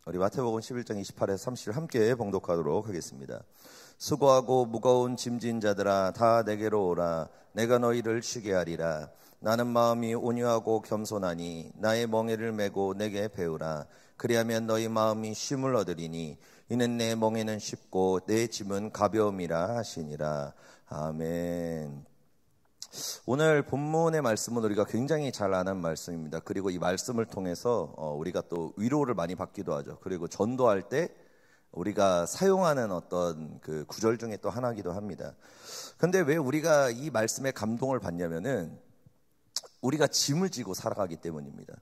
우리 마태복음 11장 28에서 30절 함께 봉독하도록 하겠습니다. 수고하고 무거운 짐진 자들아 다 내게로 오라. 내가 너희를 쉬게 하리라. 나는 마음이 온유하고 겸손하니 나의 멍에를 메고 내게 배우라. 그리하면 너희 마음이 쉼을 얻으리니 이는 내 멍에는 쉽고 내 짐은 가벼움이라 하시니라. 아멘. 오늘 본문의 말씀은 우리가 굉장히 잘 아는 말씀입니다. 그리고 이 말씀을 통해서 우리가 또 위로를 많이 받기도 하죠. 그리고 전도할 때 우리가 사용하는 어떤 그 구절 중에 또 하나이기도 합니다. 근데 왜 우리가 이 말씀에 감동을 받냐면은 우리가 짐을 지고 살아가기 때문입니다.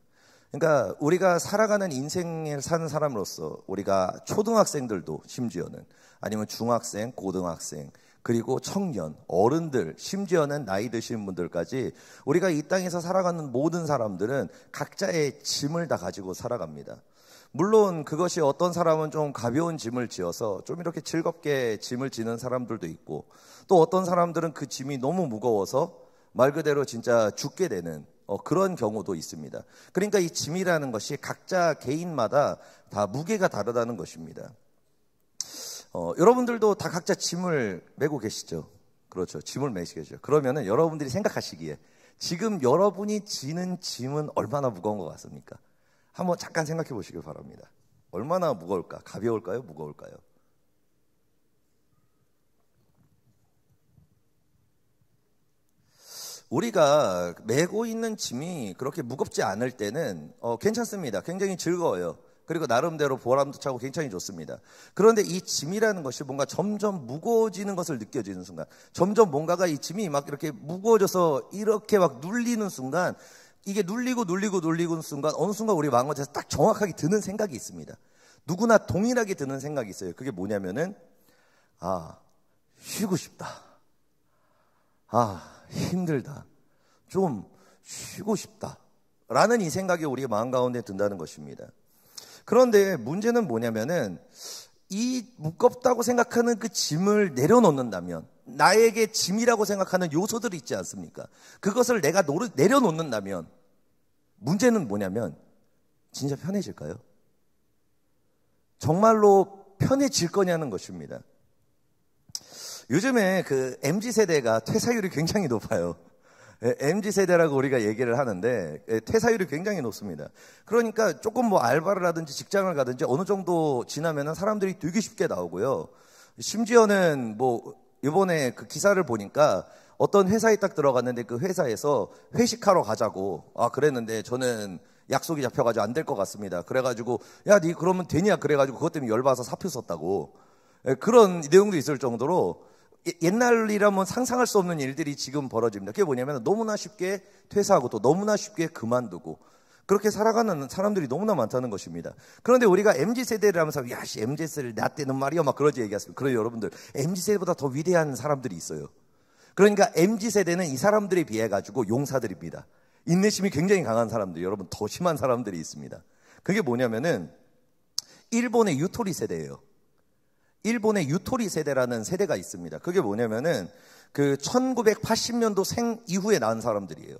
그러니까 우리가 살아가는 인생을 사는 사람으로서 우리가 초등학생들도 심지어는 아니면 중학생, 고등학생 그리고 청년, 어른들, 심지어는 나이 드신 분들까지 우리가 이 땅에서 살아가는 모든 사람들은 각자의 짐을 다 가지고 살아갑니다. 물론 그것이 어떤 사람은 좀 가벼운 짐을 지어서 좀 이렇게 즐겁게 짐을 지는 사람들도 있고 또 어떤 사람들은 그 짐이 너무 무거워서 말 그대로 진짜 죽게 되는 그런 경우도 있습니다. 그러니까 이 짐이라는 것이 각자 개인마다 다 무게가 다르다는 것입니다. 여러분들도 다 각자 짐을 메고 계시죠? 그렇죠. 짐을 메시겠죠. 그러면은 여러분들이 생각하시기에 지금 여러분이 지는 짐은 얼마나 무거운 것 같습니까? 한번 잠깐 생각해 보시길 바랍니다. 얼마나 무거울까? 가벼울까요? 무거울까요? 우리가 메고 있는 짐이 그렇게 무겁지 않을 때는 괜찮습니다. 굉장히 즐거워요. 그리고 나름대로 보람도 차고 굉장히 좋습니다. 그런데 이 짐이라는 것이 뭔가 점점 무거워지는 것을 느껴지는 순간, 점점 뭔가가 이 짐이 막 이렇게 무거워져서 이렇게 막 눌리는 순간, 이게 눌리고 순간 어느 순간 우리 마음에서 딱 정확하게 드는 생각이 있습니다. 누구나 동일하게 드는 생각이 있어요. 그게 뭐냐면은 쉬고 싶다. 힘들다. 좀 쉬고 싶다. 라는 이 생각이 우리 마음 가운데 든다는 것입니다. 그런데 문제는 뭐냐면은 이 무겁다고 생각하는 그 짐을 내려놓는다면, 나에게 짐이라고 생각하는 요소들이 있지 않습니까? 그것을 내가 내려놓는다면 문제는 뭐냐면 진짜 편해질까요? 정말로 편해질 거냐는 것입니다. 요즘에 그 MZ세대가 퇴사율이 굉장히 높아요. MZ세대라고 우리가 얘기를 하는데 퇴사율이 굉장히 높습니다. 그러니까 조금 뭐 알바를 하든지 직장을 가든지 어느 정도 지나면은 사람들이 되게 쉽게 나오고요. 심지어는 뭐 이번에 그 기사를 보니까 어떤 회사에 딱 들어갔는데 그 회사에서 회식하러 가자고 그랬는데 저는 약속이 잡혀가지고 안 될 것 같습니다. 그래가지고 야, 니 그러면 되냐? 그래가지고 그것 때문에 열받아서 사표 썼다고. 그런 내용도 있을 정도로 옛날이라면 상상할 수 없는 일들이 지금 벌어집니다. 그게 뭐냐면 너무나 쉽게 퇴사하고 또 너무나 쉽게 그만두고 그렇게 살아가는 사람들이 너무나 많다는 것입니다. 그런데 우리가 MZ세대를 하면서 야, MZ세대를 나 때는 말이야 막 그러지 얘기했습니다. 그런데 여러분들 MZ세대보다 더 위대한 사람들이 있어요. 그러니까 MZ세대는 이 사람들에 비해 가지고 용사들입니다. 인내심이 굉장히 강한 사람들, 여러분 더 심한 사람들이 있습니다. 그게 뭐냐면은 일본의 유토리 세대예요. 일본의 유토리 세대라는 세대가 있습니다. 그게 뭐냐면은 그 1980년도 생 이후에 낳은 사람들이에요.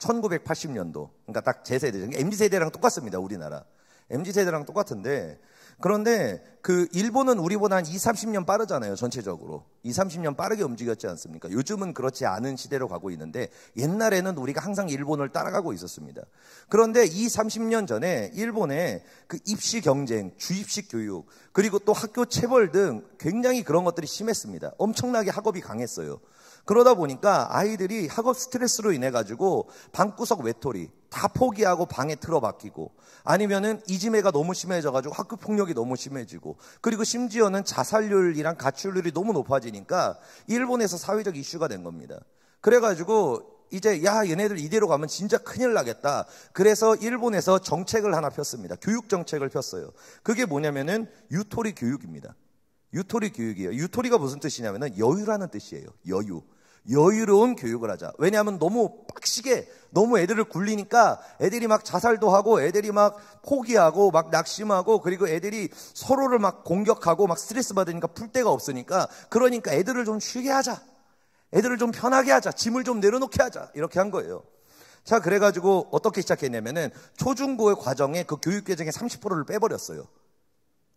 1980년도. 그러니까 딱 제 세대. MZ세대랑 똑같습니다. 우리나라. MZ세대랑 똑같은데 그런데 그 일본은 우리보다 한 20-30년 빠르잖아요. 전체적으로. 20-30년 빠르게 움직였지 않습니까? 요즘은 그렇지 않은 시대로 가고 있는데 옛날에는 우리가 항상 일본을 따라가고 있었습니다. 그런데 20-30년 전에 일본의 그 입시 경쟁, 주입식 교육, 그리고 또 학교 체벌 등 굉장히 그런 것들이 심했습니다. 엄청나게 학업이 강했어요. 그러다 보니까 아이들이 학업 스트레스로 인해 가지고 방구석 외톨이 다 포기하고 방에 틀어박히고 아니면은 이지매가 너무 심해져 가지고 학교 폭력이 너무 심해지고 그리고 심지어는 자살률이랑 가출률이 너무 높아지니까 일본에서 사회적 이슈가 된 겁니다. 그래가지고 이제 야, 얘네들 이대로 가면 진짜 큰일 나겠다. 그래서 일본에서 정책을 하나 폈습니다. 교육 정책을 폈어요. 그게 뭐냐면은 유토리 교육입니다. 유토리 교육이에요. 유토리가 무슨 뜻이냐면은 여유라는 뜻이에요. 여유로운 교육을 하자. 왜냐하면 너무 빡시게 너무 애들을 굴리니까 애들이 막 자살도 하고 애들이 막 포기하고 막 낙심하고 그리고 애들이 서로를 막 공격하고 막 스트레스 받으니까 풀 데가 없으니까 그러니까 애들을 좀 쉬게 하자. 애들을 좀 편하게 하자. 짐을 좀 내려놓게 하자. 이렇게 한 거예요. 자, 그래가지고 어떻게 시작했냐면은 초중고의 과정에 그 교육 과정의 30%를 빼버렸어요.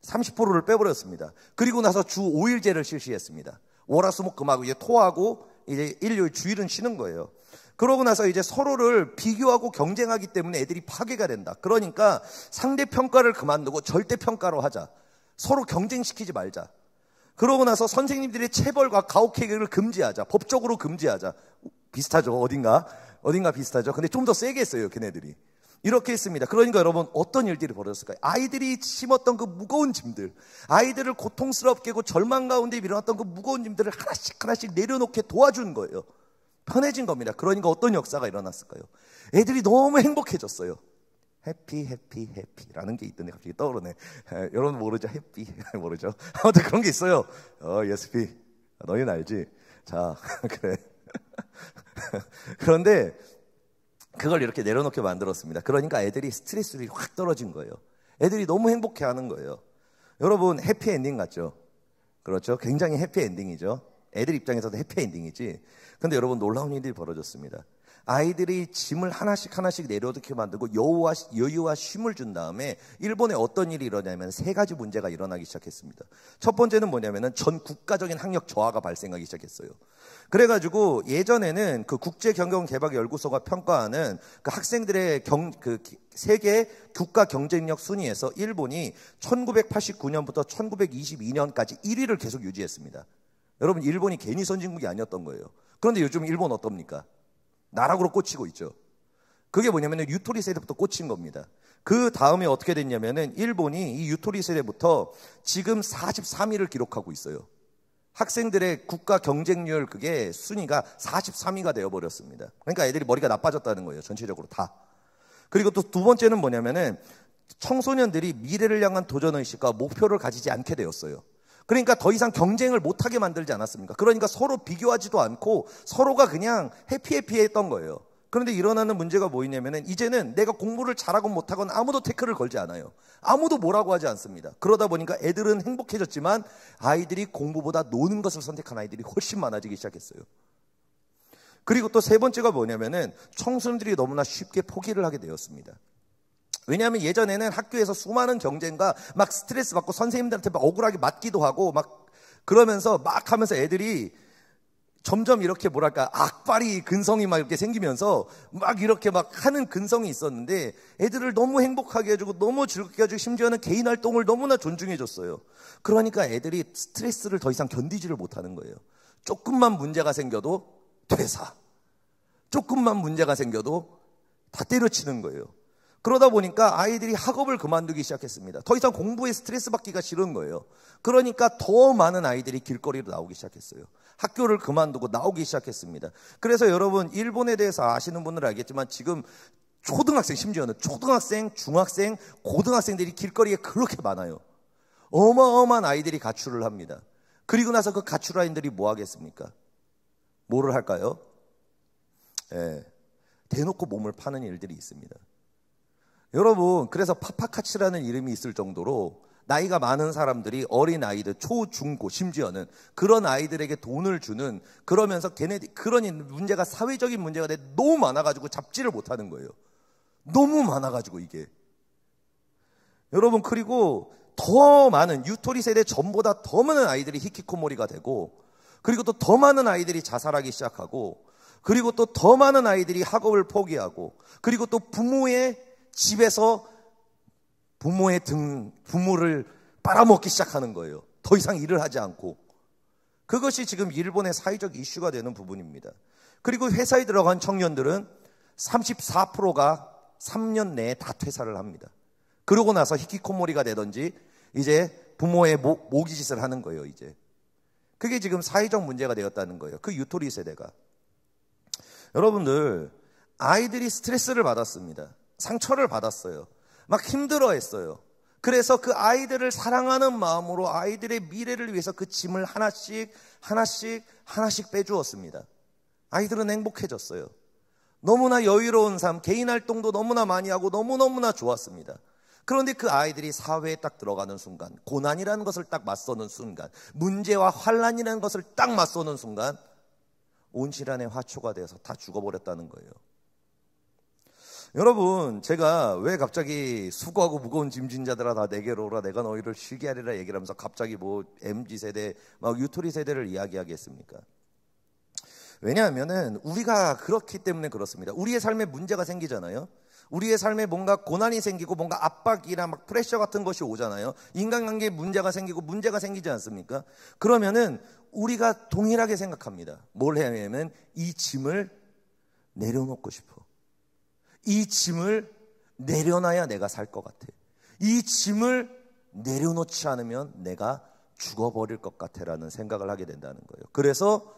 30%를 빼버렸습니다. 그리고 나서 주 5일제를 실시했습니다. 월화수목금하고 이제 토하고 이제 일요일 주일은 쉬는 거예요. 그러고 나서 이제 서로를 비교하고 경쟁하기 때문에 애들이 파괴가 된다. 그러니까 상대 평가를 그만두고 절대 평가로 하자. 서로 경쟁시키지 말자. 그러고 나서 선생님들의 체벌과 가혹행위를 금지하자. 법적으로 금지하자. 비슷하죠. 어딘가 비슷하죠. 근데 좀 더 세게 했어요, 걔네들이. 이렇게 했습니다. 그러니까 여러분 어떤 일들이 벌어졌을까요? 아이들이 심었던 그 무거운 짐들, 아이들을 고통스럽게 하고 절망 가운데 밀어놨던 그 무거운 짐들을 하나씩 내려놓게 도와준 거예요. 편해진 겁니다. 그러니까 어떤 역사가 일어났을까요? 애들이 너무 행복해졌어요. 해피라는 게 있던데 갑자기 떠오르네. 여러분 모르죠? 해피 모르죠? 아무튼 그런 게 있어요. 예스피 너희는 알지? 자 그래. 그런데 그걸 이렇게 내려놓게 만들었습니다. 그러니까 애들이 스트레스율이 확 떨어진 거예요. 애들이 너무 행복해하는 거예요. 여러분 해피엔딩 같죠? 그렇죠? 굉장히 해피엔딩이죠. 애들 입장에서도 해피엔딩이지. 근데 여러분 놀라운 일이 벌어졌습니다. 아이들이 짐을 하나씩 내려놓게 만들고 여유와 쉼을 준 다음에 일본에 어떤 일이 일어나냐면 세 가지 문제가 일어나기 시작했습니다. 첫 번째는 뭐냐면은 전 국가적인 학력 저하가 발생하기 시작했어요. 그래가지고 예전에는 그 국제경영개발연구소가 평가하는 그 학생들의 그 세계 국가 경쟁력 순위에서 일본이 1989년부터 1922년까지 1위를 계속 유지했습니다. 여러분 일본이 괜히 선진국이 아니었던 거예요. 그런데 요즘 일본 어떻습니까? 나락으로 꽂히고 있죠. 그게 뭐냐면은 유토리 세대부터 꽂힌 겁니다. 그 다음에 어떻게 됐냐면은 일본이 이 유토리 세대부터 지금 43위를 기록하고 있어요. 학생들의 국가 경쟁률 그게 순위가 43위가 되어버렸습니다. 그러니까 애들이 머리가 나빠졌다는 거예요. 전체적으로 다. 그리고 또 두 번째는 뭐냐면은 청소년들이 미래를 향한 도전의식과 목표를 가지지 않게 되었어요. 그러니까 더 이상 경쟁을 못하게 만들지 않았습니까? 그러니까 서로 비교하지도 않고 서로가 그냥 해피했던 거예요. 그런데 일어나는 문제가 뭐냐면은 이제는 내가 공부를 잘하건 못하건 아무도 태클을 걸지 않아요. 아무도 뭐라고 하지 않습니다. 그러다 보니까 애들은 행복해졌지만 아이들이 공부보다 노는 것을 선택한 아이들이 훨씬 많아지기 시작했어요. 그리고 또 세 번째가 뭐냐면은 청소년들이 너무나 쉽게 포기를 하게 되었습니다. 왜냐하면 예전에는 학교에서 수많은 경쟁과 막 스트레스 받고 선생님들한테 막 억울하게 맞기도 하고 막 그러면서 막 하면서 애들이 점점 이렇게 뭐랄까 악발이 근성이 막 이렇게 생기면서 막 이렇게 막 하는 근성이 있었는데 애들을 너무 행복하게 해주고 너무 즐겁게 해주고 심지어는 개인 활동을 너무나 존중해줬어요. 그러니까 애들이 스트레스를 더 이상 견디지를 못하는 거예요. 조금만 문제가 생겨도 퇴사, 조금만 문제가 생겨도 다 때려치는 거예요. 그러다 보니까 아이들이 학업을 그만두기 시작했습니다. 더 이상 공부에 스트레스 받기가 싫은 거예요. 그러니까 더 많은 아이들이 길거리로 나오기 시작했어요. 학교를 그만두고 나오기 시작했습니다. 그래서 여러분 일본에 대해서 아시는 분들은 알겠지만 지금 초등학생, 심지어는 초등학생, 중학생, 고등학생들이 길거리에 그렇게 많아요. 어마어마한 아이들이 가출을 합니다. 그리고 나서 그 가출 아이들이 뭐 하겠습니까? 뭐를 할까요? 대놓고 몸을 파는 일들이 있습니다. 여러분 그래서 파파카츠라는 이름이 있을 정도로 나이가 많은 사람들이 어린 아이들, 초, 중, 고 심지어는 그런 아이들에게 돈을 주는 그러면서 걔네들 그런 문제가 사회적인 문제가 너무 많아가지고 잡지를 못하는 거예요. 너무 많아가지고 이게 여러분 그리고 더 많은 유토리 세대 전보다 더 많은 아이들이 히키코모리가 되고 그리고 또 더 많은 아이들이 자살하기 시작하고 그리고 또 더 많은 아이들이 학업을 포기하고 그리고 또 부모의 집에서 부모를 빨아먹기 시작하는 거예요. 더 이상 일을 하지 않고. 그것이 지금 일본의 사회적 이슈가 되는 부분입니다. 그리고 회사에 들어간 청년들은 34%가 3년 내에 다 퇴사를 합니다. 그러고 나서 히키코모리가 되든지 이제 부모의 모기짓을 하는 거예요. 이제 그게 지금 사회적 문제가 되었다는 거예요. 그 유토리 세대가. 여러분들 아이들이 스트레스를 받았습니다. 상처를 받았어요. 막 힘들어했어요. 그래서 그 아이들을 사랑하는 마음으로 아이들의 미래를 위해서 그 짐을 하나씩 빼주었습니다. 아이들은 행복해졌어요. 너무나 여유로운 삶, 개인 활동도 너무나 많이 하고 너무너무나 좋았습니다. 그런데 그 아이들이 사회에 딱 들어가는 순간, 고난이라는 것을 딱 맞서는 순간, 문제와 환난이라는 것을 딱 맞서는 순간 온실안의 화초가 돼서 다 죽어버렸다는 거예요. 여러분, 제가 왜 갑자기 수고하고 무거운 짐진 자들아 다 내게로 오라 내가 너희를 쉬게 하리라 얘기를 하면서 갑자기 뭐 MZ세대 막 유토리 세대를 이야기하겠습니까? 왜냐하면은 우리가 그렇기 때문에 그렇습니다. 우리의 삶에 문제가 생기잖아요. 우리의 삶에 뭔가 고난이 생기고 뭔가 압박이나 막 프레셔 같은 것이 오잖아요. 인간관계에 문제가 생기고 문제가 생기지 않습니까? 그러면은 우리가 동일하게 생각합니다. 뭘 해야 하냐면 이 짐을 내려놓고 싶어. 이 짐을 내려놔야 내가 살 것 같아. 이 짐을 내려놓지 않으면 내가 죽어버릴 것 같아라는 생각을 하게 된다는 거예요. 그래서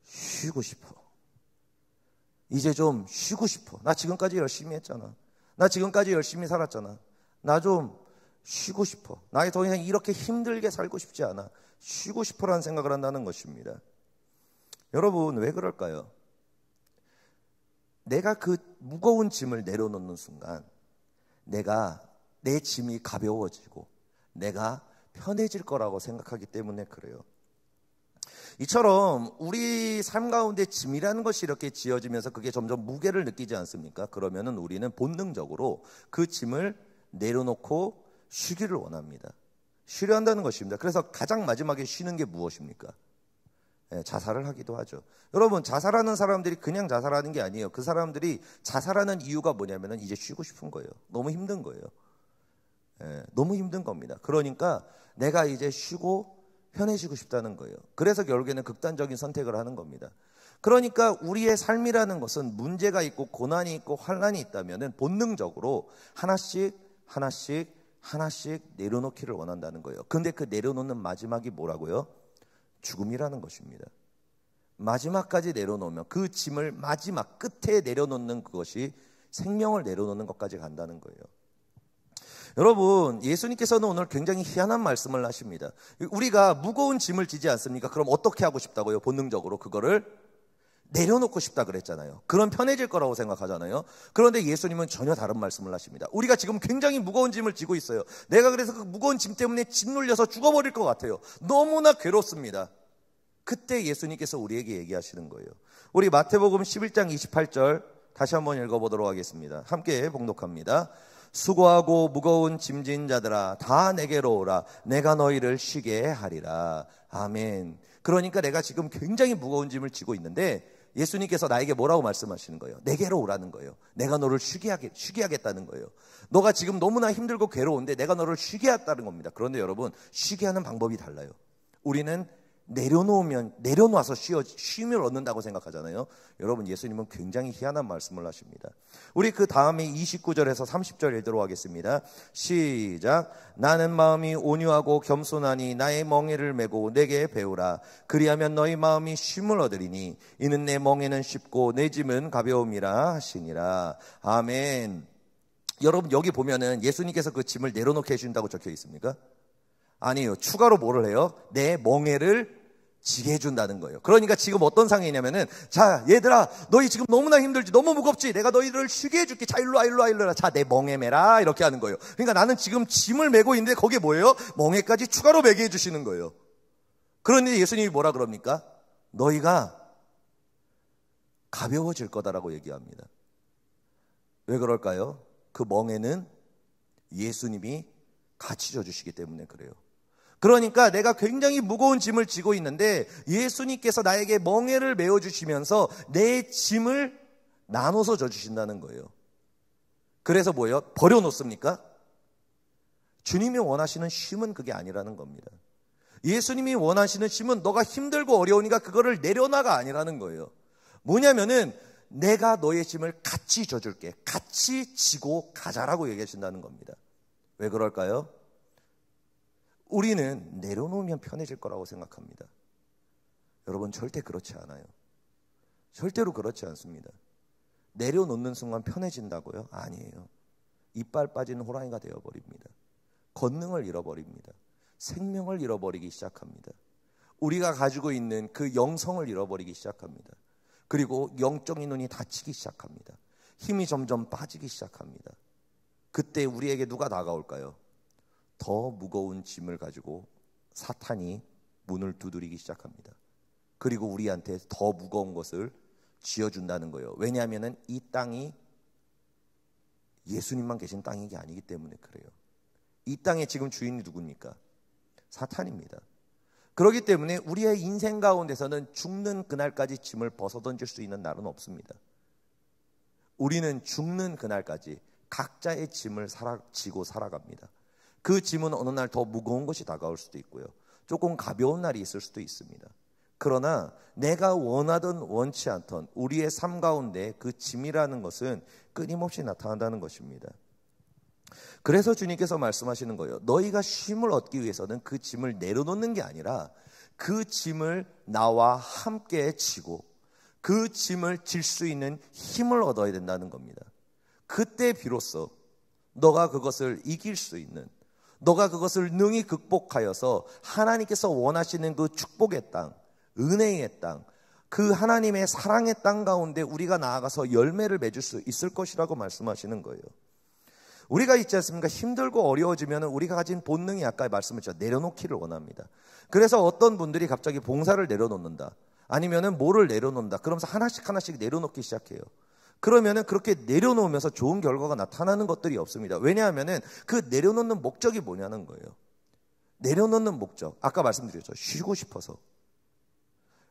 쉬고 싶어. 이제 좀 쉬고 싶어. 나 지금까지 열심히 했잖아. 나 지금까지 열심히 살았잖아. 나 좀 쉬고 싶어. 나 더 이상 이렇게 힘들게 살고 싶지 않아. 쉬고 싶어라는 생각을 한다는 것입니다. 여러분, 왜 그럴까요? 내가 그 무거운 짐을 내려놓는 순간 내가 내 짐이 가벼워지고 내가 편해질 거라고 생각하기 때문에 그래요. 이처럼 우리 삶 가운데 짐이라는 것이 이렇게 지어지면서 그게 점점 무게를 느끼지 않습니까? 그러면은 우리는 본능적으로 그 짐을 내려놓고 쉬기를 원합니다. 쉬려 한다는 것입니다. 그래서 가장 마지막에 쉬는 게 무엇입니까? 자살을 하기도 하죠. 여러분, 자살하는 사람들이 그냥 자살하는 게 아니에요. 그 사람들이 자살하는 이유가 뭐냐면은 이제 쉬고 싶은 거예요. 너무 힘든 거예요. 너무 힘든 겁니다. 그러니까 내가 이제 쉬고 편해지고 싶다는 거예요. 그래서 결국에는 극단적인 선택을 하는 겁니다. 그러니까 우리의 삶이라는 것은 문제가 있고 고난이 있고 환난이 있다면은 본능적으로 하나씩 내려놓기를 원한다는 거예요. 근데 그 내려놓는 마지막이 뭐라고요? 죽음이라는 것입니다. 마지막까지 내려놓으면 그 짐을 마지막 끝에 내려놓는 그것이 생명을 내려놓는 것까지 간다는 거예요. 여러분, 예수님께서는 오늘 굉장히 희한한 말씀을 하십니다. 우리가 무거운 짐을 지지 않습니까? 그럼 어떻게 하고 싶다고요? 본능적으로 그거를 내려놓고 싶다 그랬잖아요. 그럼 편해질 거라고 생각하잖아요. 그런데 예수님은 전혀 다른 말씀을 하십니다. 우리가 지금 굉장히 무거운 짐을 지고 있어요. 내가 그래서 그 무거운 짐 때문에 짓눌려서 죽어버릴 것 같아요. 너무나 괴롭습니다. 그때 예수님께서 우리에게 얘기하시는 거예요. 우리 마태복음 11장 28절 다시 한번 읽어보도록 하겠습니다. 함께 봉독합니다. 수고하고 무거운 짐진 자들아 다 내게로 오라 내가 너희를 쉬게 하리라. 아멘. 그러니까 내가 지금 굉장히 무거운 짐을 지고 있는데 예수님께서 나에게 뭐라고 말씀하시는 거예요? 내게로 오라는 거예요. 내가 너를 쉬게 하겠다는 거예요. 너가 지금 너무나 힘들고 괴로운데 내가 너를 쉬게 하겠다는 겁니다. 그런데 여러분, 쉬게 하는 방법이 달라요. 우리는 내려놔서 쉼을 얻는다고 생각하잖아요. 여러분, 예수님은 굉장히 희한한 말씀을 하십니다. 우리 그 다음에 29절에서 30절 읽도록 하겠습니다. 시작. 나는 마음이 온유하고 겸손하니 나의 멍에를 메고 내게 배우라. 그리하면 너희 마음이 쉼을 얻으리니 이는 내 멍에는 쉽고 내 짐은 가벼움이라 하시니라. 아멘. 여러분, 여기 보면은 예수님께서 그 짐을 내려놓게 해준다고 적혀 있습니까? 아니에요. 추가로 뭐를 해요? 내 멍에를 지게 해준다는 거예요. 그러니까 지금 어떤 상황이냐면은, 자, 얘들아, 너희 지금 너무나 힘들지, 너무 무겁지, 내가 너희를 쉬게 해줄게. 자, 일로 와. 자, 내 멍에 매라. 이렇게 하는 거예요. 그러니까 나는 지금 짐을 메고 있는데 거기에 뭐예요? 멍에까지 추가로 매게 해주시는 거예요. 그런데 예수님이 뭐라 그럽니까? 너희가 가벼워질 거다라고 얘기합니다. 왜 그럴까요? 그 멍에는 예수님이 같이 져주시기 때문에 그래요. 그러니까 내가 굉장히 무거운 짐을 지고 있는데 예수님께서 나에게 멍에를 메어주시면서 내 짐을 나눠서 져주신다는 거예요. 그래서 뭐예요? 버려놓습니까? 주님이 원하시는 쉼은 그게 아니라는 겁니다. 예수님이 원하시는 쉼은 너가 힘들고 어려우니까 그거를 내려놔가 아니라는 거예요. 뭐냐면은 내가 너의 짐을 같이 져줄게. 같이 지고 가자라고 얘기하신다는 겁니다. 왜 그럴까요? 우리는 내려놓으면 편해질 거라고 생각합니다. 여러분, 절대 그렇지 않아요. 절대로 그렇지 않습니다. 내려놓는 순간 편해진다고요? 아니에요. 이빨 빠진 호랑이가 되어버립니다. 권능을 잃어버립니다. 생명을 잃어버리기 시작합니다. 우리가 가지고 있는 그 영성을 잃어버리기 시작합니다. 그리고 영적인 눈이 닫히기 시작합니다. 힘이 점점 빠지기 시작합니다. 그때 우리에게 누가 다가올까요? 더 무거운 짐을 가지고 사탄이 문을 두드리기 시작합니다. 그리고 우리한테 더 무거운 것을 쥐어준다는 거예요. 왜냐하면 이 땅이 예수님만 계신 땅이 아니기 때문에 그래요. 이 땅의 지금 주인이 누굽니까? 사탄입니다. 그렇기 때문에 우리의 인생 가운데서는 죽는 그날까지 짐을 벗어던질 수 있는 날은 없습니다. 우리는 죽는 그날까지 각자의 짐을 지고 살아갑니다. 그 짐은 어느 날 더 무거운 것이 다가올 수도 있고요. 조금 가벼운 날이 있을 수도 있습니다. 그러나 내가 원하든 원치 않던 우리의 삶 가운데 그 짐이라는 것은 끊임없이 나타난다는 것입니다. 그래서 주님께서 말씀하시는 거예요. 너희가 쉼을 얻기 위해서는 그 짐을 내려놓는 게 아니라 그 짐을 나와 함께 지고 그 짐을 질 수 있는 힘을 얻어야 된다는 겁니다. 그때 비로소 너가 그것을 이길 수 있는, 너가 그것을 능히 극복하여서 하나님께서 원하시는 그 축복의 땅, 은혜의 땅, 그 하나님의 사랑의 땅 가운데 우리가 나아가서 열매를 맺을 수 있을 것이라고 말씀하시는 거예요. 우리가 있지 않습니까? 힘들고 어려워지면 우리가 가진 본능이 아까 말씀했죠. 내려놓기를 원합니다. 그래서 어떤 분들이 갑자기 봉사를 내려놓는다, 아니면은 뭐를 내려놓는다, 그러면서 하나씩 내려놓기 시작해요. 그러면은 그렇게 내려놓으면서 좋은 결과가 나타나는 것들이 없습니다. 왜냐하면은 그 내려놓는 목적이 뭐냐는 거예요. 내려놓는 목적, 아까 말씀드렸죠. 쉬고 싶어서.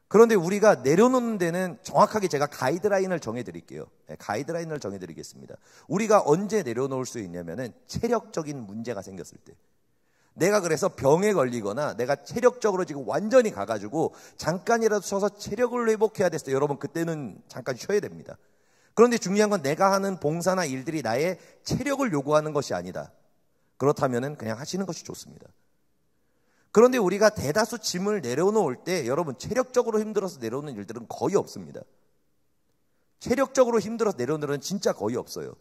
그런데 우리가 내려놓는 데는 정확하게 제가 가이드라인을 정해드릴게요. 가이드라인을 정해드리겠습니다. 우리가 언제 내려놓을 수 있냐면은 체력적인 문제가 생겼을 때, 내가 그래서 병에 걸리거나 내가 체력적으로 지금 완전히 가가지고 잠깐이라도 쉬어서 체력을 회복해야 됐어요. 여러분, 그때는 잠깐 쉬어야 됩니다. 그런데 중요한 건 내가 하는 봉사나 일들이 나의 체력을 요구하는 것이 아니다. 그렇다면은 그냥 하시는 것이 좋습니다. 그런데 우리가 대다수 짐을 내려놓을 때 여러분, 체력적으로 힘들어서 내려오는 일들은 거의 없습니다. 체력적으로 힘들어서 내려오는 일은 진짜 거의 없어요.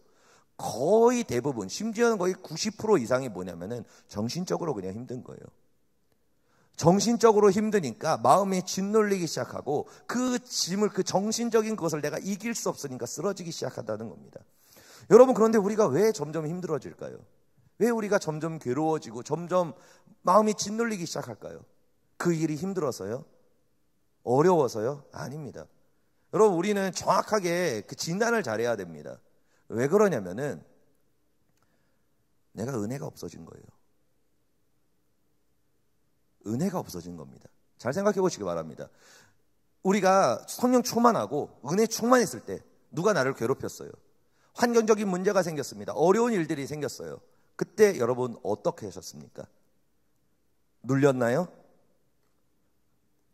거의 대부분, 심지어는 거의 90% 이상이 뭐냐면은 정신적으로 그냥 힘든 거예요. 정신적으로 힘드니까 마음이 짓눌리기 시작하고 그 짐을, 그 정신적인 것을 내가 이길 수 없으니까 쓰러지기 시작한다는 겁니다. 여러분, 그런데 우리가 왜 점점 힘들어질까요? 왜 우리가 점점 괴로워지고 점점 마음이 짓눌리기 시작할까요? 그 일이 힘들어서요? 어려워서요? 아닙니다. 여러분, 우리는 정확하게 그 진단을 잘해야 됩니다. 왜 그러냐면은 내가 은혜가 없어진 거예요. 은혜가 없어진 겁니다. 잘 생각해 보시기 바랍니다. 우리가 성령 충만하고 은혜 충만했을 때 누가 나를 괴롭혔어요? 환경적인 문제가 생겼습니다. 어려운 일들이 생겼어요. 그때 여러분 어떻게 하셨습니까? 눌렸나요?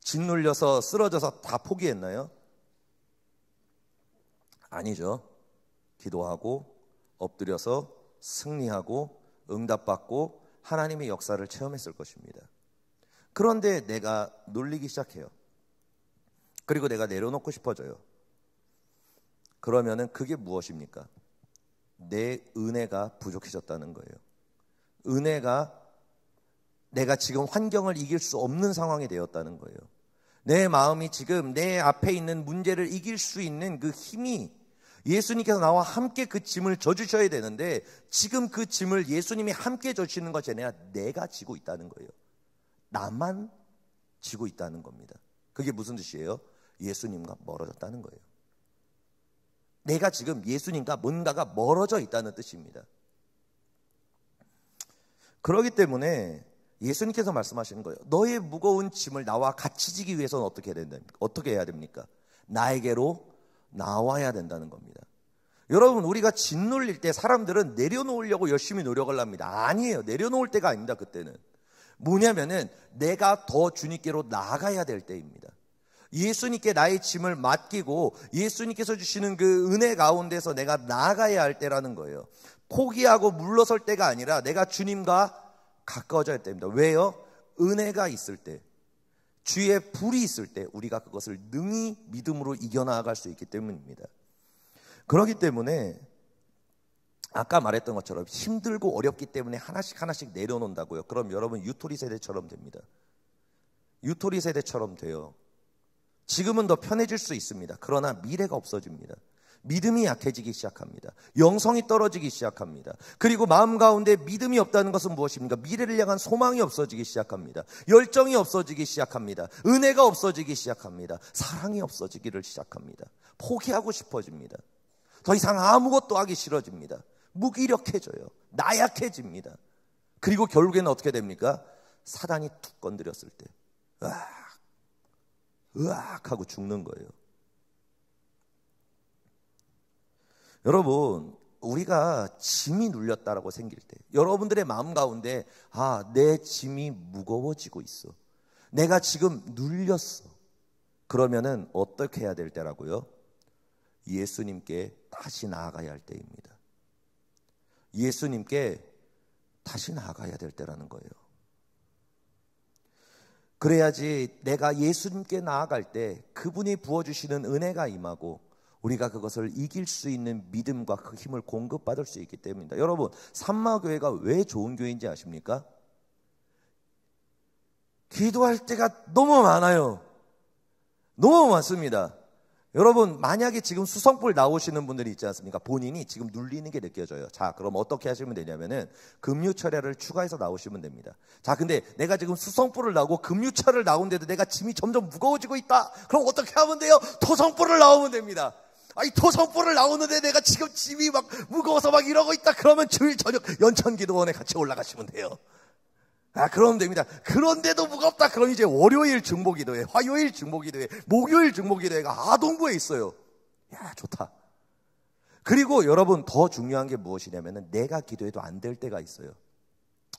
짓눌려서 쓰러져서 다 포기했나요? 아니죠. 기도하고 엎드려서 승리하고 응답받고 하나님의 역사를 체험했을 것입니다. 그런데 내가 눌리기 시작해요. 그리고 내가 내려놓고 싶어져요. 그러면은 그게 무엇입니까? 내 은혜가 부족해졌다는 거예요. 은혜가 내가 지금 환경을 이길 수 없는 상황이 되었다는 거예요. 내 마음이 지금 내 앞에 있는 문제를 이길 수 있는 그 힘이, 예수님께서 나와 함께 그 짐을 져주셔야 되는데 지금 그 짐을 예수님이 함께 져주시는 것이 아니라 내가 지고 있다는 거예요. 나만 지고 있다는 겁니다. 그게 무슨 뜻이에요? 예수님과 멀어졌다는 거예요. 내가 지금 예수님과 뭔가가 멀어져 있다는 뜻입니다. 그렇기 때문에 예수님께서 말씀하시는 거예요. 너의 무거운 짐을 나와 같이 지기 위해서는 어떻게 해야 됩니까? 나에게로 나와야 된다는 겁니다. 여러분, 우리가 짓눌릴 때 사람들은 내려놓으려고 열심히 노력을 합니다. 아니에요. 내려놓을 때가 아닙니다. 그때는 뭐냐면은 내가 더 주님께로 나아가야 될 때입니다. 예수님께 나의 짐을 맡기고 예수님께서 주시는 그 은혜 가운데서 내가 나아가야 할 때라는 거예요. 포기하고 물러설 때가 아니라 내가 주님과 가까워져야 할 때입니다. 왜요? 은혜가 있을 때, 주의 불이 있을 때 우리가 그것을 능히 믿음으로 이겨나갈 수 있기 때문입니다. 그렇기 때문에 아까 말했던 것처럼 힘들고 어렵기 때문에 하나씩 내려놓는다고요. 그럼 여러분 유토리 세대처럼 됩니다. 유토리 세대처럼 돼요. 지금은 더 편해질 수 있습니다. 그러나 미래가 없어집니다. 믿음이 약해지기 시작합니다. 영성이 떨어지기 시작합니다. 그리고 마음 가운데 믿음이 없다는 것은 무엇입니까? 미래를 향한 소망이 없어지기 시작합니다. 열정이 없어지기 시작합니다. 은혜가 없어지기 시작합니다. 사랑이 없어지기를 시작합니다. 포기하고 싶어집니다. 더 이상 아무것도 하기 싫어집니다. 무기력해져요. 나약해집니다. 그리고 결국에는 어떻게 됩니까? 사단이 툭 건드렸을 때 으악 하고 죽는 거예요. 여러분, 우리가 짐이 눌렸다라고 생길 때, 여러분들의 마음 가운데 내 짐이 무거워지고 있어, 내가 지금 눌렸어, 그러면은 어떻게 해야 될 때라고요? 예수님께 다시 나아가야 할 때입니다. 예수님께 다시 나아가야 될 때라는 거예요. 그래야지 내가 예수님께 나아갈 때 그분이 부어주시는 은혜가 임하고 우리가 그것을 이길 수 있는 믿음과 그 힘을 공급받을 수 있기 때문입니다. 여러분, 삼마교회가 왜 좋은 교회인지 아십니까? 기도할 때가 너무 많아요. 너무 많습니다. 여러분, 만약에 지금 수성불 나오시는 분들이 있지 않습니까? 본인이 지금 눌리는 게 느껴져요. 자, 그럼 어떻게 하시면 되냐면은 금유철야를 추가해서 나오시면 됩니다. 자, 근데 내가 지금 수성불을 나오고 금유철을 나오는데도 내가 짐이 점점 무거워지고 있다. 그럼 어떻게 하면 돼요? 토성불을 나오면 됩니다. 이 토성불을 나오는데 내가 지금 짐이 막 무거워서 막 이러고 있다. 그러면 주일 저녁 연천기도원에 같이 올라가시면 돼요. 그러면 됩니다. 그런데도 무겁다. 그럼 이제 월요일 중보기도회, 화요일 중보기도회, 목요일 중보기도회가 아동부에 있어요. 야, 좋다. 그리고 여러분, 더 중요한 게 무엇이냐면은 내가 기도해도 안 될 때가 있어요.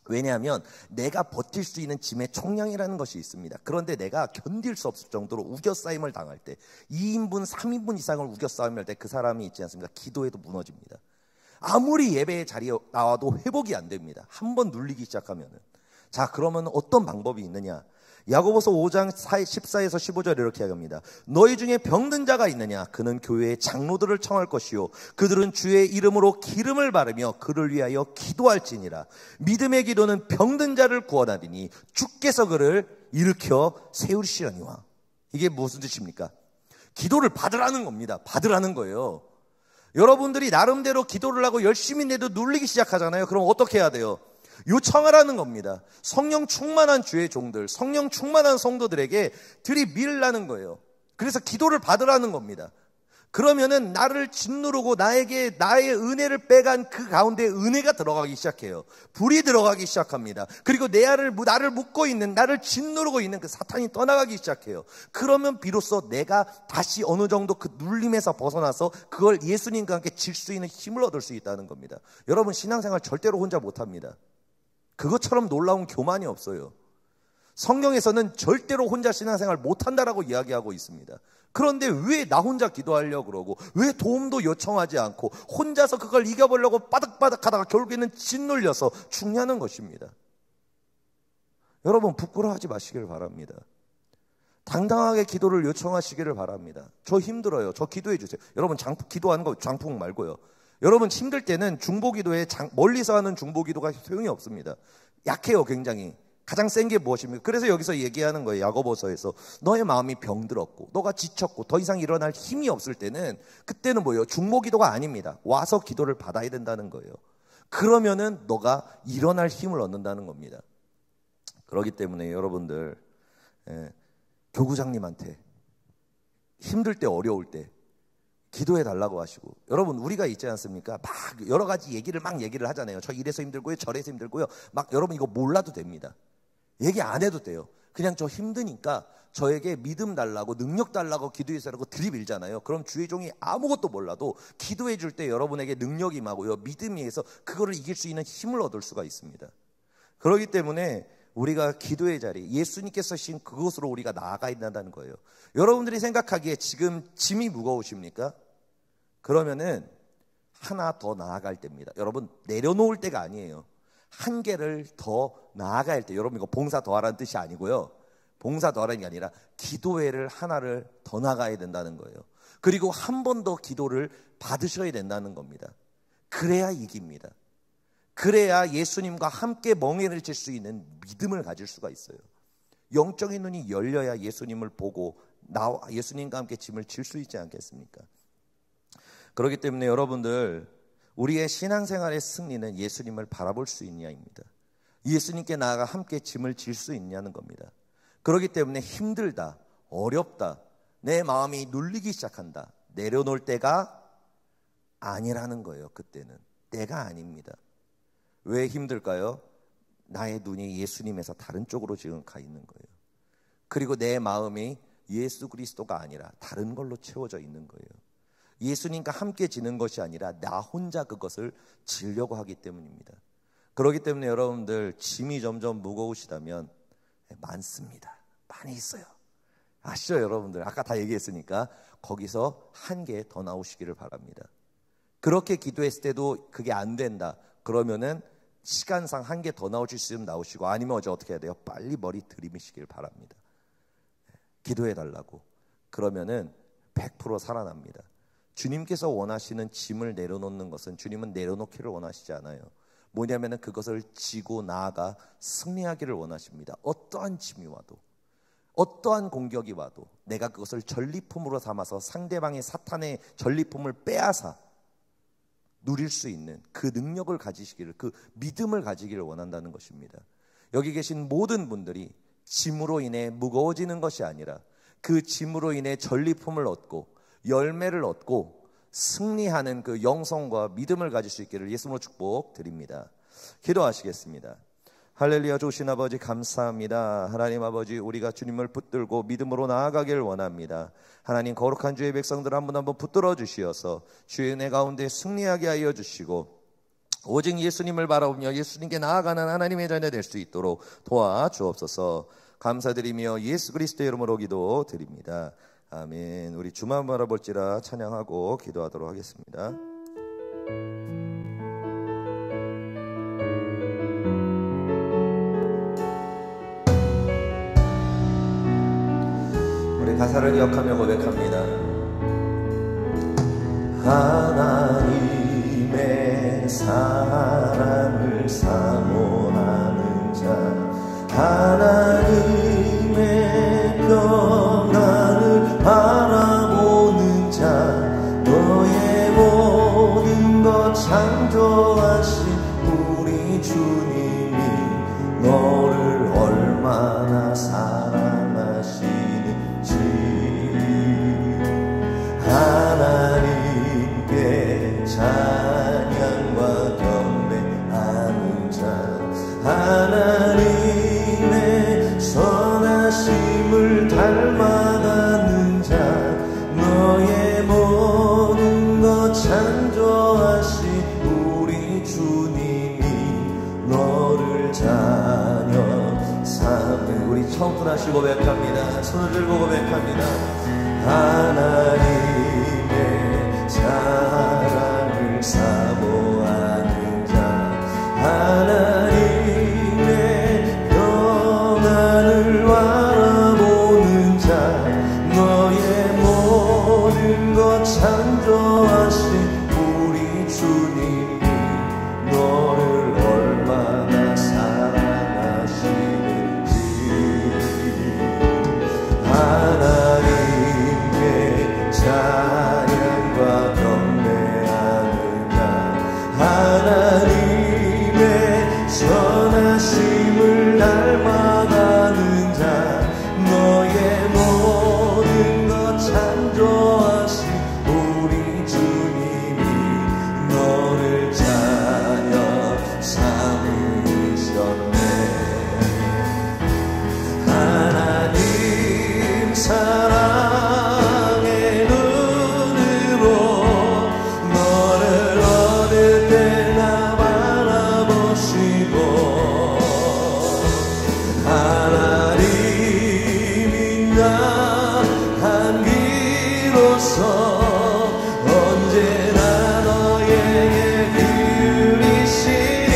왜냐하면 내가 버틸 수 있는 짐의 총량이라는 것이 있습니다. 그런데 내가 견딜 수 없을 정도로 우겨싸임을 당할 때, 2인분, 3인분 이상을 우겨싸임할 때 그 사람이 있지 않습니까? 기도해도 무너집니다. 아무리 예배의 자리에 나와도 회복이 안 됩니다. 한번 눌리기 시작하면은. 자, 그러면 어떤 방법이 있느냐? 야고보서 5장 14에서 15절 이렇게 합니다. 너희 중에 병든 자가 있느냐? 그는 교회의 장로들을 청할 것이요, 그들은 주의 이름으로 기름을 바르며 그를 위하여 기도할지니라. 믿음의 기도는 병든 자를 구원하리니 주께서 그를 일으켜 세우시려니와. 이게 무슨 뜻입니까? 기도를 받으라는 겁니다. 받으라는 거예요. 여러분들이 나름대로 기도를 하고 열심히 내도 눌리기 시작하잖아요. 그럼 어떻게 해야 돼요? 요청하라는 겁니다. 성령 충만한 주의 종들, 성령 충만한 성도들에게 들이밀라는 거예요. 그래서 기도를 받으라는 겁니다. 그러면은 나를 짓누르고 나에게 나의 은혜를 빼간 그 가운데 은혜가 들어가기 시작해요. 불이 들어가기 시작합니다. 그리고 나를 묶고 있는, 나를 짓누르고 있는 그 사탄이 떠나가기 시작해요. 그러면 비로소 내가 다시 어느 정도 그 눌림에서 벗어나서 그걸 예수님과 함께 질 수 있는 힘을 얻을 수 있다는 겁니다. 여러분, 신앙생활 절대로 혼자 못합니다. 그것처럼 놀라운 교만이 없어요. 성경에서는 절대로 혼자 신앙생활 못한다라고 이야기하고 있습니다. 그런데 왜 나 혼자 기도하려고 그러고, 왜 도움도 요청하지 않고 혼자서 그걸 이겨보려고 빠득빠득하다가 결국에는 짓눌려서 죽냐는 것입니다. 여러분, 부끄러워하지 마시길 바랍니다. 당당하게 기도를 요청하시기를 바랍니다. 저 힘들어요. 저 기도해 주세요. 여러분, 기도하는 거 장풍 말고요. 여러분, 힘들 때는 중보기도에 멀리서 하는 중보기도가 소용이 없습니다. 약해요, 굉장히. 가장 센 게 무엇입니까? 그래서 여기서 얘기하는 거예요. 야고보서에서 너의 마음이 병들었고 너가 지쳤고 더 이상 일어날 힘이 없을 때는, 그때는 뭐예요? 중보기도가 아닙니다. 와서 기도를 받아야 된다는 거예요. 그러면은 너가 일어날 힘을 얻는다는 겁니다. 그렇기 때문에 여러분들, 교구장님한테 힘들 때, 어려울 때 기도해 달라고 하시고, 여러분, 우리가 있지 않습니까? 막 여러 가지 얘기를 하잖아요. 저 이래서 힘들고요, 저래서 힘들고요. 막 여러분, 이거 몰라도 됩니다. 얘기 안 해도 돼요. 그냥 저 힘드니까 저에게 믿음 달라고, 능력 달라고, 기도해 주라고 들이밀잖아요. 그럼 주의 종이 아무것도 몰라도 기도해 줄 때 여러분에게 능력이 임하고요, 믿음이 해서 그거를 이길 수 있는 힘을 얻을 수가 있습니다. 그렇기 때문에 우리가 기도의 자리, 예수님께서 신 그곳으로 우리가 나아가야 된다는 거예요. 여러분들이 생각하기에 지금 짐이 무거우십니까? 그러면은 하나 더 나아갈 때입니다. 여러분, 내려놓을 때가 아니에요. 한계를 더 나아갈 때. 여러분, 이거 봉사 더하라는 뜻이 아니고요. 봉사 더하라는 게 아니라 기도회를 하나를 더 나가야 된다는 거예요. 그리고 한 번 더 기도를 받으셔야 된다는 겁니다. 그래야 이깁니다. 그래야 예수님과 함께 멍에를 칠 수 있는 믿음을 가질 수가 있어요. 영적인 눈이 열려야 예수님을 보고 예수님과 함께 짐을 질 수 있지 않겠습니까? 그렇기 때문에 여러분들, 우리의 신앙생활의 승리는 예수님을 바라볼 수 있냐입니다. 예수님께 나아가 함께 짐을 질 수 있냐는 겁니다. 그렇기 때문에 힘들다, 어렵다, 내 마음이 눌리기 시작한다, 내려놓을 때가 아니라는 거예요. 그때는 내가 아닙니다. 왜 힘들까요? 나의 눈이 예수님에서 다른 쪽으로 지금 가 있는 거예요. 그리고 내 마음이 예수 그리스도가 아니라 다른 걸로 채워져 있는 거예요. 예수님과 함께 지는 것이 아니라 나 혼자 그것을 지려고 하기 때문입니다. 그렇기 때문에 여러분들 짐이 점점 무거우시다면 많습니다. 많이 있어요. 아시죠 여러분들? 아까 다 얘기했으니까 거기서 한 개 더 나오시기를 바랍니다. 그렇게 기도했을 때도 그게 안 된다 그러면은 시간상 한 개 더 나오실 수 있으면 나오시고, 아니면 어떻게 해야 돼요? 빨리 머리 들이미시길 바랍니다. 기도해 달라고. 그러면은 100% 살아납니다. 주님께서 원하시는 짐을 내려놓는 것은 주님은 내려놓기를 원하시지 않아요. 뭐냐면은 그것을 지고 나아가 승리하기를 원하십니다. 어떠한 짐이 와도, 어떠한 공격이 와도 내가 그것을 전리품으로 삼아서 상대방의 사탄의 전리품을 빼앗아 누릴 수 있는 그 능력을 가지시기를, 그 믿음을 가지기를 원한다는 것입니다. 여기 계신 모든 분들이 짐으로 인해 무거워지는 것이 아니라 그 짐으로 인해 전리품을 얻고 열매를 얻고 승리하는 그 영성과 믿음을 가질 수 있기를 예수님으로 축복드립니다. 기도하시겠습니다. 할렐루야. 좋으신 아버지 감사합니다. 하나님 아버지, 우리가 주님을 붙들고 믿음으로 나아가길 원합니다. 하나님, 거룩한 주의 백성들 한 분 한 분 붙들어 주시어서 주의 은혜 가운데 승리하게 하여 주시고 오직 예수님을 바라보며 예수님께 나아가는 하나님의 자녀 될 수 있도록 도와주옵소서. 감사드리며 예수 그리스도의 이름으로 기도드립니다. 아멘. 우리 주만 바라볼지라 찬양하고 기도하도록 하겠습니다. 우리 가사를 기억하며 고백합니다. 하나님의 사랑을 사모하는 자, 하나님의 평안을 바라보는 자, 너의 모든 것 창조하신 우리 주님이 너를 얼마나 사랑하시는지, 하나님께 찬양과 경배하는 자, 하나님의 선하심을 닮아가는 자, 너의 모든 것 창조하신 우리 주님이 너를 자녀 삼는, 우리 처음부터 다시 고백합니다. 손을 들고 고백합니다. 하나님의 사랑을 사모하는 자, 하나님의 평안을 바라보는 자, 너의 모든 것 창조하신 우리 주님이 너를 얼마나 사랑하시는지, 하나님께 찬양과 경배하는 자, 하나님의 선하심을 닮아가는 자, 너의 모든 것 창조하신 우리 주님이 너를 자녀 삼으셨네. 하나님 사랑의 눈으로 너를 어느 때나 바라보시고, 하나님인 나 한 귀로서 언제나 너에게 기울이시니,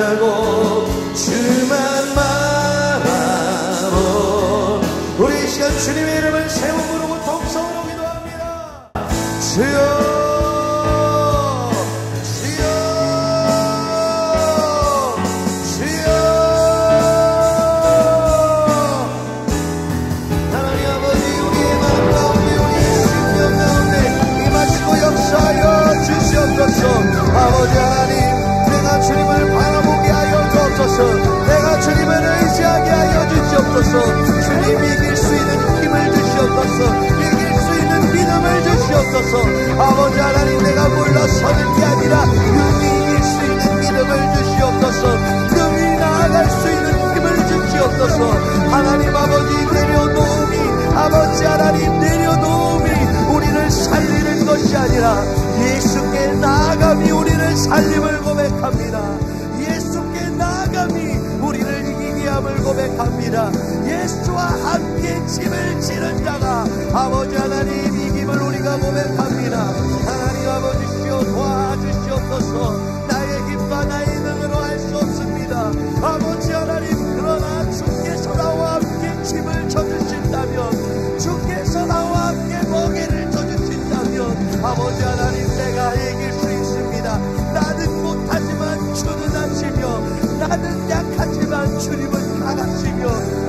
말고 주만 바라보. 우리 이 시간 주님의 이름을 세 번 부르고 통성으로 기도합니다. 주여 아버지 하나님, 내가 주님을 바라보게 하여 주옵소서. 내가 주님을 의지하게 하여 주시옵소서. 주님 이길 수 있는 힘을 주시옵소서. 이길 수 있는 믿음을 주시옵소서. 아버지 하나님, 내가 물러서는 게 아니라 능히 이길 수 있는 믿음을 주시옵소서. 능히 나아갈 수 있는 힘을 주시옵소서. 하나님 아버지, 내려놓음이, 아버지 하나님, 내려놓음이 우리를 살리는 것이 아니라 예수께 나아감이 우리를 살림을 고백합니다. 예수께 나아감이 우리를 이기게 함을 고백합니다. 예수와 함께 짐을 지는 자가 아버지 하나님 이김을 우리가 고백합니다. 하나님 아버지시여 도와주시옵소서. 나의 힘과 나의 능으로 할 수 없습니다. 아버지 하나님, 그러나 주께서 나와 함께 짐을 져주신다면, 주께서 나와 함께 먹이를 져주신다면 아버지 하나님, 내가 이길 수 있습니다. 나는 못하지만 주는 하시며, 나는 약하지만 주님은 강하시며,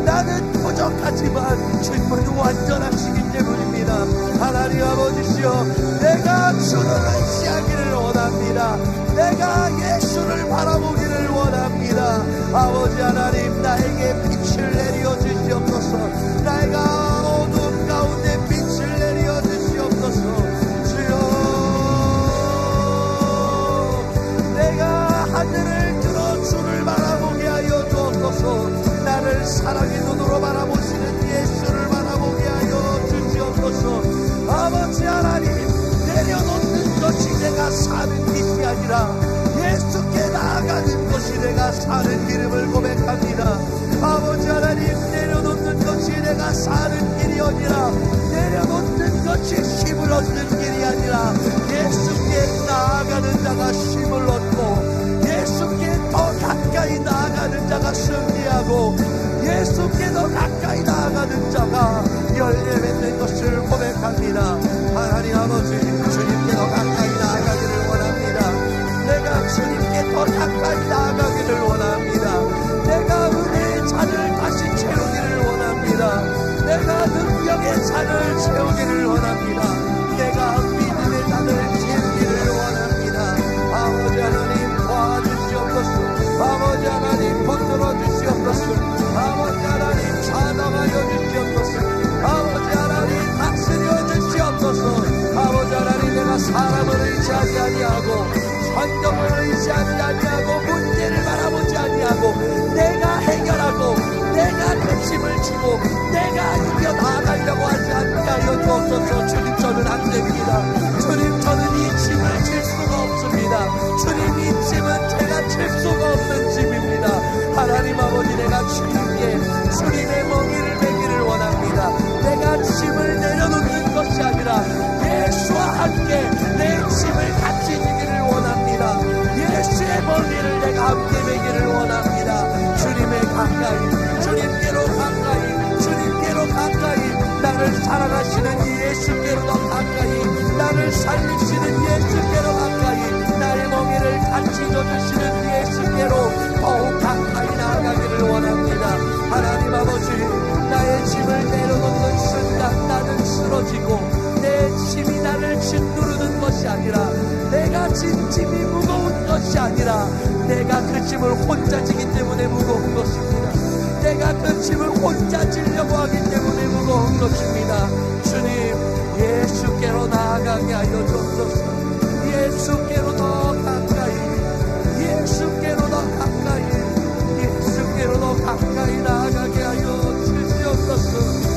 나는 부족하지만 주님은 완전하시기 때문입니다. 하나님 아버지시여, 내가 주를 의지하기를 원합니다. 내가 예수를 바라보기를 원합니다. 아버지 하나님, 나에게 빛을 내려 주시옵소서. 내가 어둠 가운데 빛을 내려 주시옵소서. 주여, 내가 하늘을 들어 주를 바라보게 하여 주옵소서. 나를 사랑의 눈으로 바라보시는 예수를 바라보게 하여 주시옵소서. 아버지 하나님, 내려놓는 것이 내가 사는 길이 아니라 예수께 나아가는 것이 내가 사는 이름을 고백합니다. 아버지 하나님, 내려놓는 것이 내가 사는 길이 아니라, 내려놓는 것이 힘을 얻는 길이 아니라 예수께 나아가는 자가 힘을 얻고, 예수께 더 가까이 나아가는 자가 승리하고, 예수께 더 가까이 나아가는 자가 열매 맺는 것을 고백합니다. 하나님 아버지, 주님께 더 가까이 나아가기를 원합니다. 내가 주님께 더 가까이 나아가기를 원합니다. 내가 은혜의 잔을 다시 채우기를 원합니다. 내가 능력의 잔을 채우기를 원합니다. 내가 믿음의 잔을 채우기를 원합니다. 아버지 하나님, 도와주시옵소서. 아버지 하나님, 붙들어 주시옵소서. 아버지 하나님, 찬양하여 주시옵소서. 아버지 하나님, 다스려 주시옵소서. 아버지 하나님, 내가 사람을 의지하지 아니하고, 환경을 의지하지 아니하고, 문제를 바라보지 아니하고, 내가 해결하고, 내가 그 짐을 지고, 내가 이겨 나아가려고 하지 않게 주옵소서. 주님, 저는 안 됩니다. 주님, 저는 이 짐을 질 수가 없습니다. 주님, 이 짐은 제가 질 수가 없는 짐입니다. 하나님 아버지, 내가 주님께 주님의 멍이를 매기를 원합니다. 내가 짐을 내려놓는 것이 아니라 예수와 함께 내 짐을 같이 지기를 원합니다. 예수의 멍이를 내가 함께 매기를 원합니다. 주님의 가까이, 주님께로 가까이, 주님께로 가까이, 나를 사랑하시는 예수께로 더 가까이, 나를 살리시는 예수께로 가까이, 나의 멍에를 같이 져주시는 예수께로 더욱 가까이 나아가기를 원합니다. 하나님 아버지, 나의 짐을 내려놓는 순간 나는 쓰러지고, 내 짐이 나를 짓누르는 것이 아니라, 내가 진 짐이 무거운 것이 아니라, 내가 그 짐을 혼자 지기 때문에 무거운 것입니다. 내가 그 짐을 혼자 지려고 하기 때문에 무거운 것입니다. 주님, 예수께로 나아가게 하여 주옵소서. 예수께로 더 가까이, 예수께로 더 가까이, 예수께로 더 가까이 나아가게 하여 주시옵소서.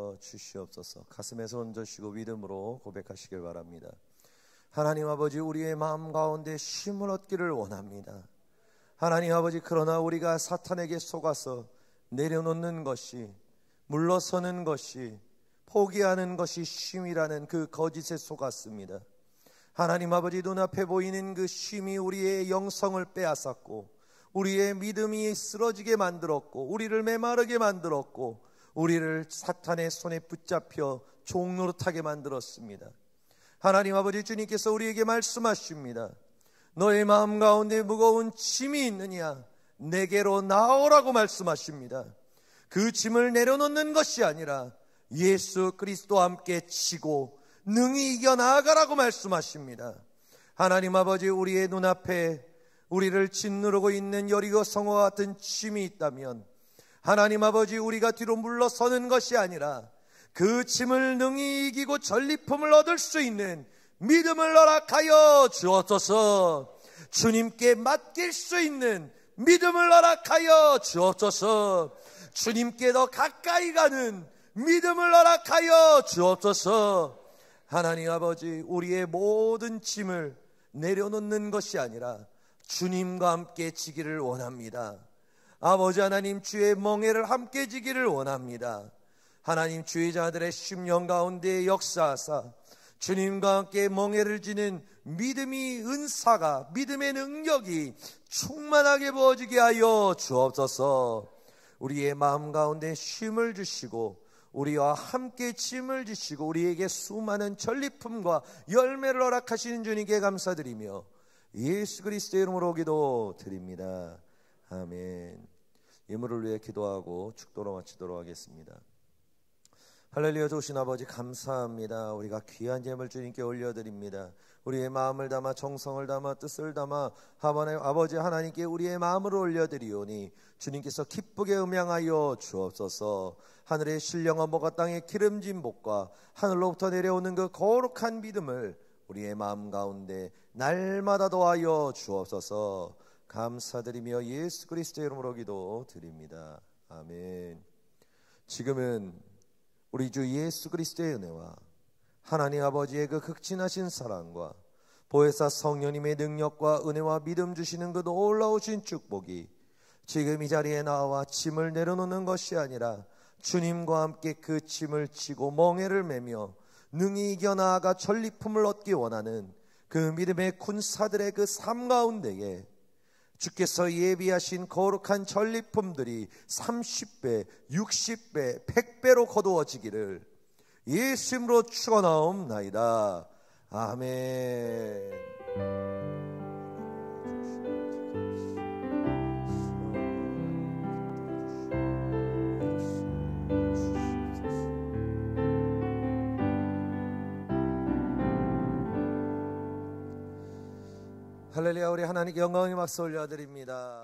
하여 주시옵소서. 가슴에 손 얹으시고 믿음으로 고백하시길 바랍니다. 하나님 아버지, 우리의 마음 가운데 쉼을 얻기를 원합니다. 하나님 아버지, 그러나 우리가 사탄에게 속아서 내려놓는 것이, 물러서는 것이, 포기하는 것이 쉼이라는 그 거짓에 속았습니다. 하나님 아버지, 눈앞에 보이는 그 쉼이 우리의 영성을 빼앗았고 우리의 믿음이 쓰러지게 만들었고 우리를 메마르게 만들었고 우리를 사탄의 손에 붙잡혀 종노릇하게 만들었습니다. 하나님 아버지, 주님께서 우리에게 말씀하십니다. 너의 마음 가운데 무거운 짐이 있느냐? 내게로 나오라고 말씀하십니다. 그 짐을 내려놓는 것이 아니라 예수 그리스도와 함께 지고 능히 이겨나가라고 말씀하십니다. 하나님 아버지, 우리의 눈앞에 우리를 짓누르고 있는 여리고 성과 같은 짐이 있다면 하나님 아버지, 우리가 뒤로 물러서는 것이 아니라 그 짐을 능히 이기고 전리품을 얻을 수 있는 믿음을 허락하여 주옵소서. 주님께 맡길 수 있는 믿음을 허락하여 주옵소서. 주님께 더 가까이 가는 믿음을 허락하여 주옵소서. 하나님 아버지, 우리의 모든 짐을 내려놓는 것이 아니라 주님과 함께 지기를 원합니다. 아버지 하나님, 주의 멍에를 함께 지기를 원합니다. 하나님, 주의 자들의 심령 가운데 역사하사 주님과 함께 멍에를 지는 믿음이, 은사가, 믿음의 능력이 충만하게 부어지게 하여 주옵소서. 우리의 마음 가운데 쉼을 주시고 우리와 함께 짐을 지시고 우리에게 수많은 전리품과 열매를 허락하시는 주님께 감사드리며 예수 그리스도의 이름으로 기도드립니다. 아멘. 예물을 위해 기도하고 축도로 마치도록 하겠습니다. 할렐루야. 좋으신 아버지, 감사합니다. 우리가 귀한 예물 주님께 올려드립니다. 우리의 마음을 담아, 정성을 담아, 뜻을 담아 아버지 하나님께 우리의 마음을 올려드리오니 주님께서 기쁘게 음양하여 주옵소서. 하늘의 신령한 복과 땅의 기름진 복과 하늘로부터 내려오는 그 거룩한 믿음을 우리의 마음 가운데 날마다 더하여 주옵소서. 감사드리며 예수 그리스도의 이름으로 기도드립니다. 아멘. 지금은 우리 주 예수 그리스도의 은혜와 하나님 아버지의 그 극진하신 사랑과 보혜사 성령님의 능력과 은혜와 믿음 주시는 그 놀라우신 축복이 지금 이 자리에 나와 짐을 내려놓는 것이 아니라 주님과 함께 그 짐을 지고 멍에를 매며 능히 이겨나아가 전리품을 얻기 원하는 그 믿음의 군사들의 그 삶 가운데에 주께서 예비하신 거룩한 전리품들이 30배, 60배, 100배로 거두어지기를 예수님으로 축원하옵나이다. 아멘. 할렐루야. 우리 하나님께 영광의 박수 올려드립니다.